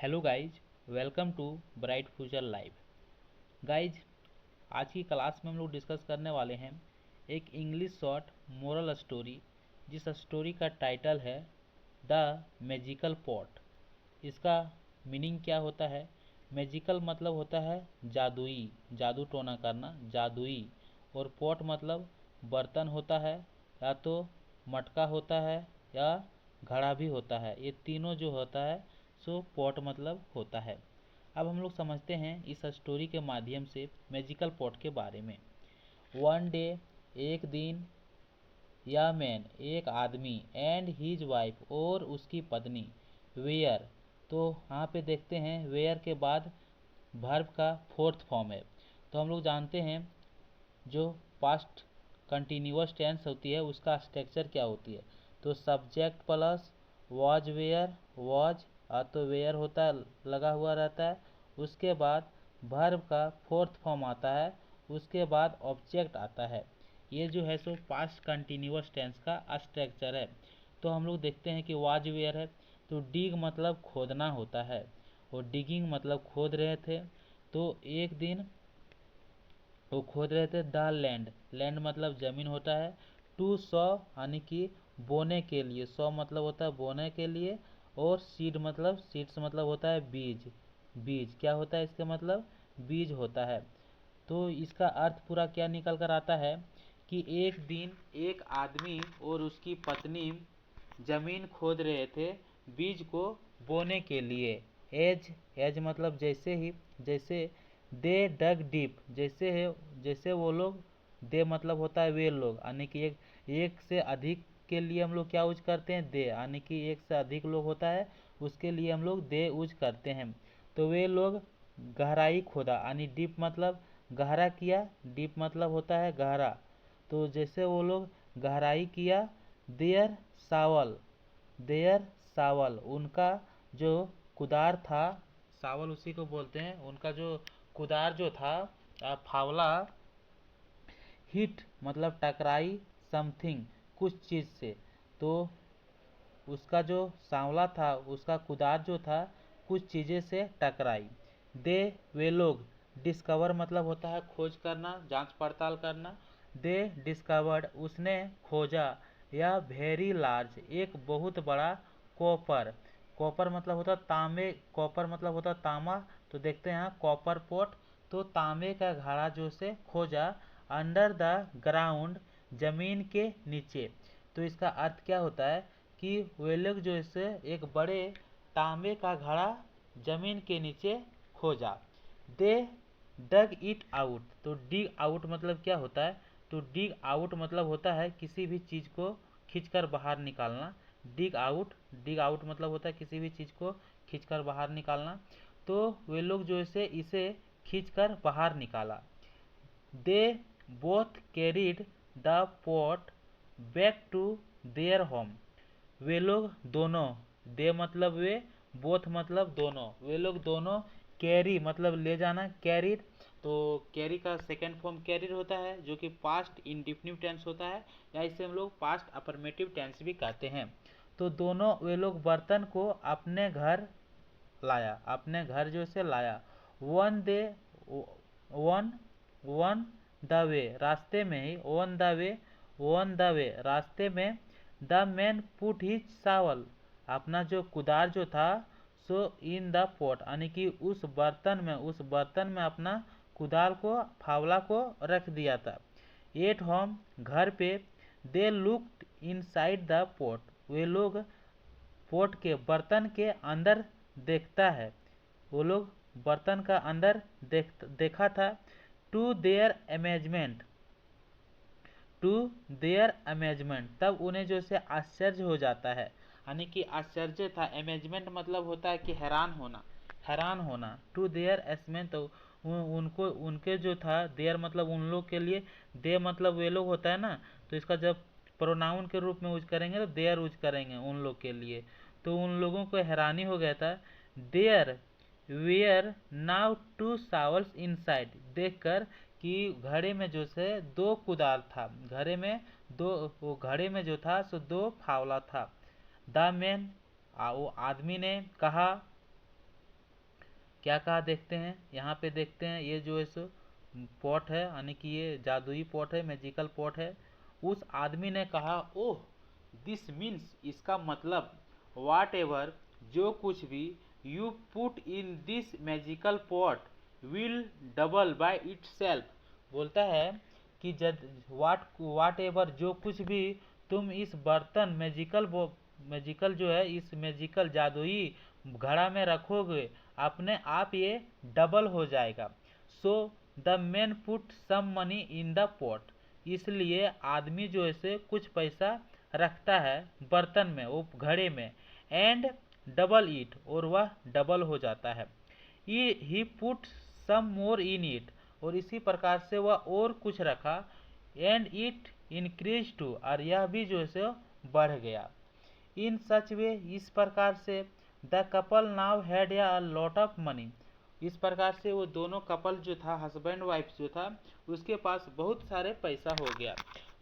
Hello guys, welcome to bright future live. Guys, आज की class में हम लोग डिस्कस करने वाले हैं एक इंग्लिश शॉर्ट मोरल स्टोरी, जिस स्टोरी का टाइटल है द मैजिकल पॉट। इसका मीनिंग क्या होता है? मैजिकल मतलब होता है जादुई, जादू टोना करना, जादुई। और पॉट मतलब बर्तन होता है, या तो मटका होता है या घड़ा भी होता है। ये तीनों जो होता है सो पॉट मतलब होता है। अब हम लोग समझते हैं इस स्टोरी के माध्यम से मैजिकल पॉट के बारे में। वन डे, एक दिन, या मैन एक आदमी, एंड हीज वाइफ और उसकी पत्नी, वेयर। तो यहाँ पे देखते हैं वेयर के बाद वर्ब का फोर्थ फॉर्म है। तो हम लोग जानते हैं जो पास्ट कंटिन्यूअस टेंस होती है उसका स्ट्रक्चर क्या होती है। तो subject plus was were, was तो वेयर होता है, लगा हुआ रहता है। उसके बाद वर्ब का फोर्थ फॉर्म आता है, उसके बाद ऑब्जेक्ट आता है। ये जो है सो पास्ट कंटिन्यूअस टेंस का स्ट्रक्चर है। तो हम लोग देखते हैं कि वाज वेयर है, तो डिग मतलब खोदना होता है, और डिगिंग मतलब खोद रहे थे। तो एक दिन वो खोद रहे थे। द लैंड, लैंड मतलब जमीन होता है। टू सॉ यानी कि बोने के लिए, सॉ मतलब होता है बोने के लिए। और सीड मतलब, सीड्स मतलब होता है बीज, बीज क्या होता है इसका मतलब? बीज होता है। तो इसका अर्थ पूरा क्या निकल कर आता है कि एक दिन एक आदमी और उसकी पत्नी जमीन खोद रहे थे बीज को बोने के लिए। एज, एज मतलब जैसे ही, जैसे दे डग डीप, जैसे है, जैसे वो लोग, दे मतलब होता है वे लोग, यानी कि एक से अधिक के लिए हम लोग क्या यूज करते हैं? दे, यानी कि एक से अधिक लोग होता है उसके लिए हम लोग दे यूज करते हैं। तो वे लोग गहराई खोदा, यानी डीप मतलब गहरा किया, डीप मतलब होता है गहरा। तो जैसे वो लोग गहराई किया, देयर सावल, देयर सावल उनका जो कुदार था, सावल उसी को बोलते हैं, उनका जो कुदार जो था, फावला, हिट मतलब टकराई, समथिंग कुछ चीज़ से। तो उसका जो सांवला था, उसका कुदार जो था कुछ चीज़ें से टकराई। दे वे लोग, डिस्कवर मतलब होता है खोज करना, जांच पड़ताल करना। दे डिस्कवर्ड उसने खोजा, या वेरी लार्ज एक बहुत बड़ा कॉपर, कॉपर मतलब होता तांबे, कॉपर मतलब होता तांबा। तो देखते हैं यहाँ कॉपर पॉट, तो तांबे का घड़ा जो से खोजा, अंडर द ग्राउंड जमीन के नीचे। तो इसका अर्थ क्या होता है कि वे लोग जो इसे एक बड़े तांबे का घड़ा जमीन के नीचे खोजा। दे डग इट आउट, तो डिग आउट मतलब क्या होता है? तो डिग आउट मतलब होता है किसी भी चीज़ को खींचकर बाहर निकालना। डिग आउट, डिग आउट मतलब होता है किसी भी चीज़ को खींचकर बाहर निकालना। तो वे लोग जो इसे खींचकर बाहर निकाला। They both carried the pot back to their home, वे लोग दोनों, दे मतलब वे, बोथ मतलब दोनों, वे लोग दोनों कैरी मतलब ले जाना, कैरिड। तो कैरी का सेकेंड फॉर्म कैरिड होता है, जो कि पास्ट इंडिफिनिट टेंस होता है, या इसे हम लोग पास्ट अफर्मेटिव टेंस भी कहते हैं। तो दोनों वे लोग बर्तन को अपने घर लाया, अपने घर जो से लाया। On the, on, on the way रास्ते में ही, on the way, on the way रास्ते में। The man put his shovel, अपना जो कुदार जो था सो इन द पॉट, यानी कि उस बर्तन में, उस बर्तन में अपना कुदार को, फावला को रख दिया था। एट होम घर पे, they looked inside the pot, वे लोग पोट के, बर्तन के अंदर देखता है, वो लोग बर्तन का अंदर देखा था। To their amazement, to their amazement तब उन्हें जो से आश्चर्य हो जाता है, यानी कि आश्चर्य था। अमेजमेंट मतलब होता है कि हैरान होना, हैरान होना। टू देयर अमेजमेंट, तो उनको, उनके जो था, देयर मतलब उन लोग के लिए, दे मतलब वे लोग होता है ना, तो इसका जब प्रोनाउन के रूप में यूज करेंगे तो देयर यूज करेंगे उन लोग के लिए। तो उन लोगों को हैरानी हो गया था। There were now two shovels inside, देखकर कि घड़े में जो से दो कुदाल था, घड़े में दो, वो घड़े में जो था सो दो फावला था। द मैन, वो आदमी ने कहा, क्या कहा देखते हैं, यहाँ पे देखते हैं ये जो है सो पॉट है, यानी कि ये जादुई पॉट है, मैजिकल पॉट है। उस आदमी ने कहा, ओह दिस मीन्स, इसका मतलब वाट एवर, जो कुछ भी, you put in this magical pot will double by itself. बोलता है कि जब वाट एवर, जो कुछ भी तुम इस बर्तन मैजिकल जो है, इस मैजिकल जादुई घड़ा में रखोगे, अपने आप ये डबल हो जाएगा। So the man put some money in the pot, इसलिए आदमी जो है कुछ पैसा रखता है बर्तन में, वो घड़े में, एंड डबल इट, और वह डबल हो जाता है। ही put some more in it, और इसी प्रकार से वह और कुछ रखा, एंड इट इंक्रीज टू, और यह भी जो है बढ़ गया। इन सच वे, इस प्रकार से, the couple now had a lot of money, इस प्रकार से वो दोनों कपल जो था, हस्बैंड वाइफ जो था, उसके पास बहुत सारे पैसा हो गया।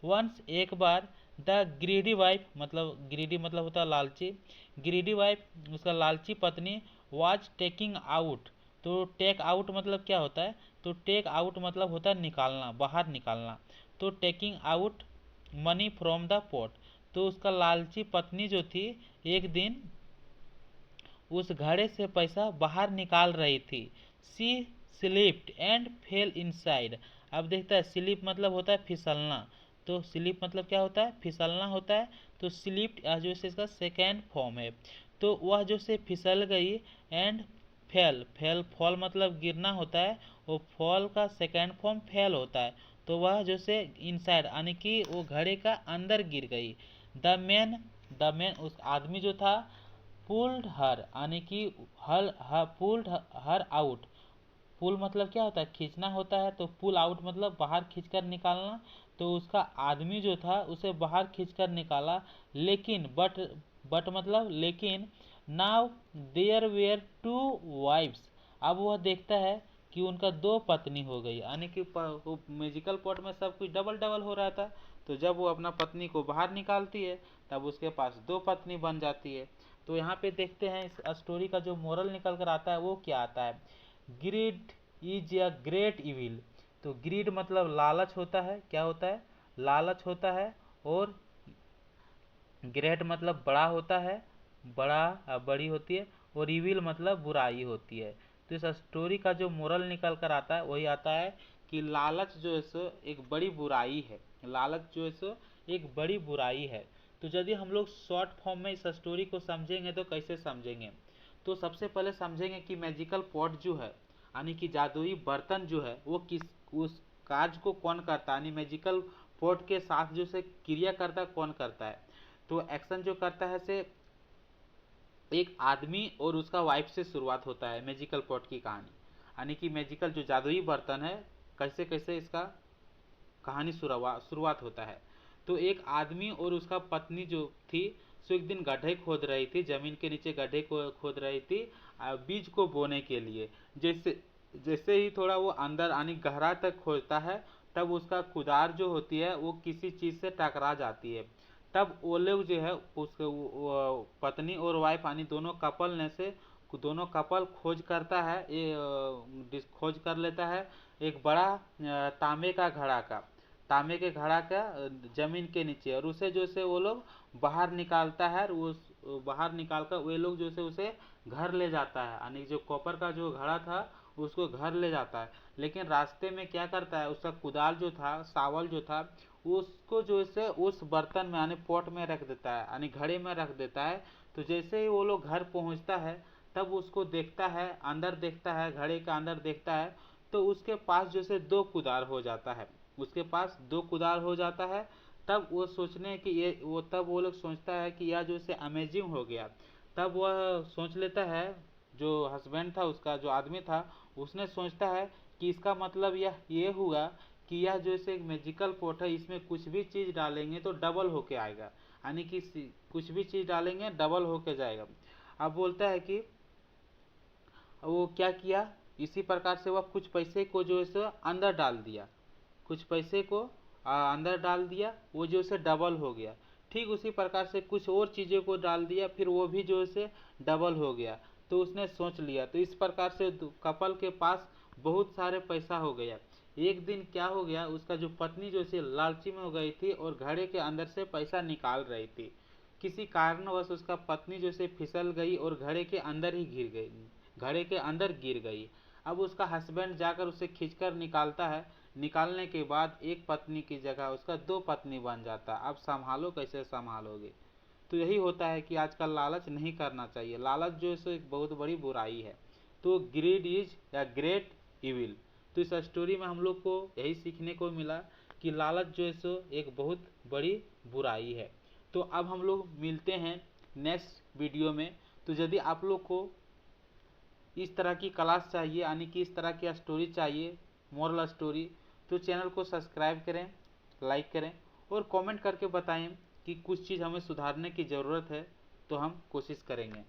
वंस, एक बार, द ग्रीडी वाइफ, मतलब ग्रीडी मतलब होता है लालची, ग्रीडी वाइफ, उसका लालची पत्नी, वाज टेकिंग आउट, तो टेक आउट मतलब क्या होता है, तो टेक आउट मतलब होता है निकालना, बाहर निकालना, तो taking out money from the pot, तो उसका लालची पत्नी जो थी एक दिन उस घड़े से पैसा बाहर निकाल रही थी। सी स्लिप्ड एंड फेल इनसाइड, अब देखता है स्लिप मतलब होता है फिसलना, तो स्लिप मतलब क्या होता है, फिसलना होता है, तो स्लिप्ड जो है इसका सेकेंड फॉर्म है, तो वह जो से फिसल गई, एंड फेल फॉल मतलब गिरना होता है, और फॉल का सेकेंड फॉर्म फेल होता है, तो वह जो से इनसाइड यानी कि वो घड़े का अंदर गिर गई। द मैन उस आदमी जो था, पुल्ड हर यानी कि पुल्ड हर आउट, पुल मतलब क्या होता है, खींचना होता है, तो पुल आउट मतलब बाहर खींचकर निकालना, तो उसका आदमी जो था उसे बाहर खींचकर निकाला, लेकिन बट मतलब लेकिन, now there were two wives, अब वह देखता है कि उनका दो पत्नी हो गई, यानी कि म्यूजिकल पॉट में सब कुछ डबल डबल हो रहा था, तो जब वो अपना पत्नी को बाहर निकालती है तब उसके पास दो पत्नी बन जाती है। तो यहाँ पे देखते हैं इस स्टोरी का जो मोरल निकल कर आता है वो क्या आता है, grid is a great evil, तो ग्रीड मतलब लालच होता है, क्या होता है, लालच होता है, और ग्रेट मतलब बड़ा होता है, बड़ी होती है, और इविल मतलब बुराई होती है। तो इस स्टोरी का जो मोरल निकल कर आता है वही आता है कि लालच जो है सो एक बड़ी बुराई है, लालच जो है सो एक बड़ी बुराई है। तो यदि हम लोग शॉर्ट फॉर्म में इस स्टोरी को समझेंगे तो कैसे समझेंगे, तो सबसे पहले समझेंगे कि मैजिकल पॉट जो है, यानी कि जादुई बर्तन जो है, वो किस उस कार्य को कौन करता है, यानी मैजिकल पॉट के साथ जो से क्रिया करता है कौन करता है, तो एक्शन जो करता है से एक आदमी और उसका वाइफ से शुरुआत होता है मैजिकल पॉट की कहानी, यानी कि मैजिकल जो जादुई बर्तन है, कैसे कैसे इसका कहानी शुरुआत होता है। तो एक आदमी और उसका पत्नी जो थी, सो एक दिन गड्ढे खोद रही थी, जमीन के नीचे गड्ढे को खोद रही थी बीज को बोने के लिए। जैसे जैसे ही थोड़ा वो अंदर यानी गहरा तक खोदता है, तब उसका कुदार जो होती है वो किसी चीज से टकरा जाती है। तब वो लोग जो है उसके पत्नी और वाइफ यानी दोनों कपल खोज करता है, ये खोज कर लेता है एक बड़ा तांबे का घड़ा का, तांबे के घड़ा का जमीन के नीचे, और उसे जो से वो लोग बाहर निकालता है, और उस बाहर निकाल कर वे लोग जो से उसे घर ले जाता है, यानी जो कॉपर का जो घड़ा था उसको घर ले जाता है। लेकिन रास्ते में क्या करता है, उसका कुदाल जो था, सावल जो था, उसको जो से उस बर्तन में यानी पॉट में रख देता है, यानी घड़े में रख देता है। तो जैसे ही वो लोग घर पहुंचता है, तब उसको देखता है, अंदर देखता है, घड़े के अंदर देखता है, तो उसके पास जो से दो कुदार हो जाता है, उसके पास दो कुदार हो जाता है। तब वो सोचने कि तब वो लोग सोचता है कि यह जो से अमेजिंग हो गया। तब वह सोच लेता है, जो हस्बैंड था उसका, जो आदमी था, उसने सोचता है कि इसका मतलब यह ये हुआ कि यह जो से एक मैजिकल पॉट है, इसमें कुछ भी चीज डालेंगे तो डबल होके आएगा, यानी कि कुछ भी चीज डालेंगे डबल होके जाएगा। अब बोलता है कि वो क्या किया, इसी प्रकार से वह कुछ पैसे को जो है सो अंदर डाल दिया, कुछ पैसे को अंदर डाल दिया, वो जो से डबल हो गया। ठीक उसी प्रकार से कुछ और चीज़ों को डाल दिया, फिर वो भी जो से डबल हो गया। तो उसने सोच लिया। तो इस प्रकार से कपल के पास बहुत सारे पैसा हो गया। एक दिन क्या हो गया, उसका जो पत्नी जो से लालची में हो गई थी और घड़े के अंदर से पैसा निकाल रही थी। किसी कारणवश उसका पत्नी जो से फिसल गई और घड़े के अंदर ही गिर गई, घड़े के अंदर गिर गई। अब उसका हस्बैंड जाकर उसे खींचकर निकालता है। निकालने के बाद एक पत्नी की जगह उसका दो पत्नी बन जाता है। अब संभालो, कैसे संभालोगे। तो यही होता है कि आजकल लालच नहीं करना चाहिए। लालच जो है सो एक बहुत बड़ी बुराई है। तो ग्रीड इज या ग्रेट इविल। तो इस स्टोरी में हम लोग को यही सीखने को मिला कि लालच जो है सो एक बहुत बड़ी बुराई है। तो अब हम लोग मिलते हैं नेक्स्ट वीडियो में। तो यदि आप लोग को इस तरह की क्लास चाहिए, यानी कि इस तरह की स्टोरी चाहिए, मोरल स्टोरी, तो चैनल को सब्सक्राइब करें, लाइक करें और कमेंट करके बताएं कि कुछ चीज़ हमें सुधारने की ज़रूरत है, तो हम कोशिश करेंगे।